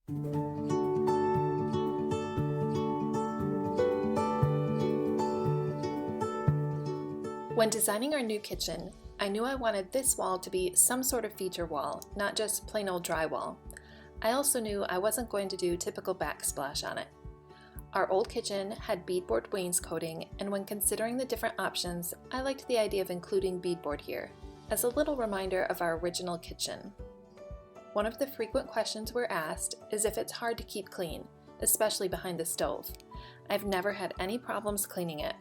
When designing our new kitchen, I knew I wanted this wall to be some sort of feature wall, not just plain old drywall. I also knew I wasn't going to do typical backsplash on it. Our old kitchen had beadboard wainscoting, and when considering the different options, I liked the idea of including beadboard here, as a little reminder of our original kitchen. One of the frequent questions we're asked is if it's hard to keep clean, especially behind the stove. I've never had any problems cleaning it.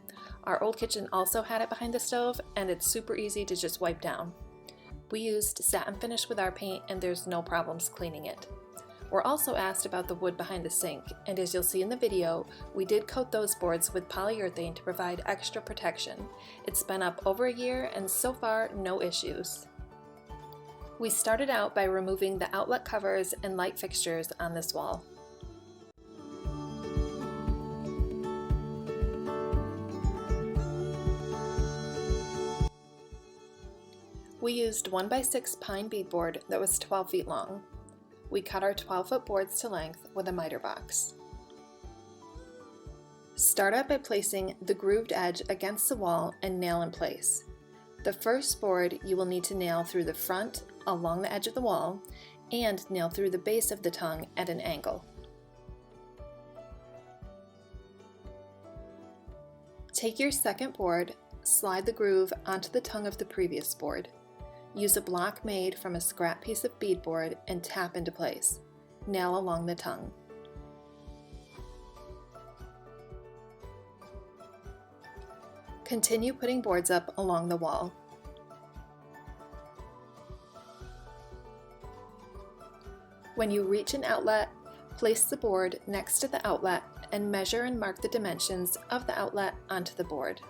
Our old kitchen also had it behind the stove, and it's super easy to just wipe down. We used satin finish with our paint, and there's no problems cleaning it. We're also asked about the wood behind the sink, and as you'll see in the video, we did coat those boards with polyurethane to provide extra protection. It's been up over a year, and so far, no issues. We started out by removing the outlet covers and light fixtures on this wall. We used 1x6 pine beadboard that was 12 feet long. We cut our 12-foot boards to length with a miter box. Start out by placing the grooved edge against the wall and nail in place. The first board you will need to nail through the front along the edge of the wall and nail through the base of the tongue at an angle. Take your second board, slide the groove onto the tongue of the previous board. Use a block made from a scrap piece of beadboard and tap into place. Nail along the tongue. Continue putting boards up along the wall. When you reach an outlet, place the board next to the outlet and measure and mark the dimensions of the outlet onto the board.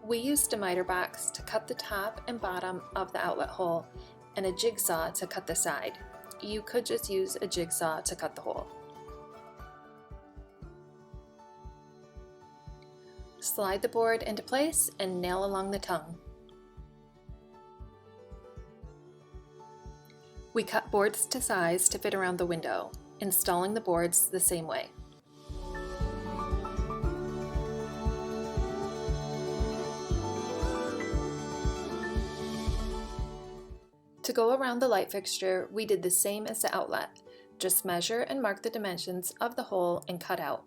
We used a miter box to cut the top and bottom of the outlet hole and a jigsaw to cut the side. You could just use a jigsaw to cut the hole. Slide the board into place and nail along the tongue. We cut boards to size to fit around the window, installing the boards the same way. To go around the light fixture, we did the same as the outlet. Just measure and mark the dimensions of the hole and cut out.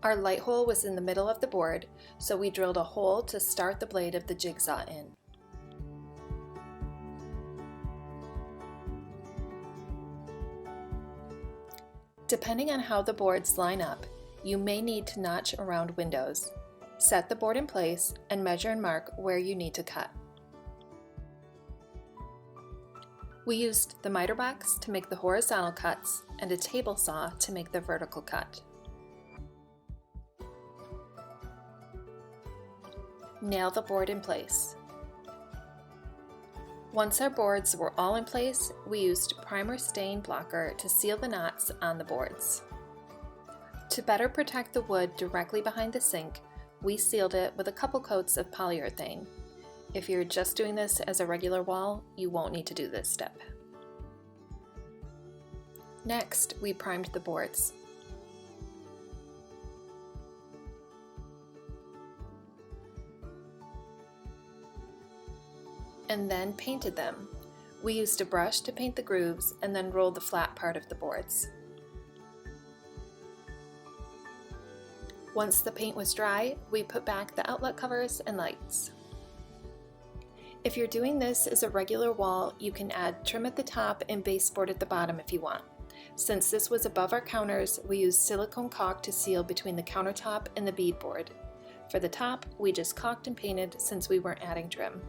Our light hole was in the middle of the board, so we drilled a hole to start the blade of the jigsaw in. Depending on how the boards line up, you may need to notch around windows. Set the board in place and measure and mark where you need to cut. We used the miter box to make the horizontal cuts and a table saw to make the vertical cut. Nail the board in place. Once our boards were all in place, we used primer stain blocker to seal the knots on the boards. To better protect the wood directly behind the sink, we sealed it with a couple coats of polyurethane. If you're just doing this as a regular wall, you won't need to do this step. Next, we primed the boards. And then painted them. We used a brush to paint the grooves and then rolled the flat part of the boards. Once the paint was dry, we put back the outlet covers and lights. If you're doing this as a regular wall, you can add trim at the top and baseboard at the bottom if you want. Since this was above our counters, we used silicone caulk to seal between the countertop and the beadboard. For the top, we just caulked and painted since we weren't adding trim.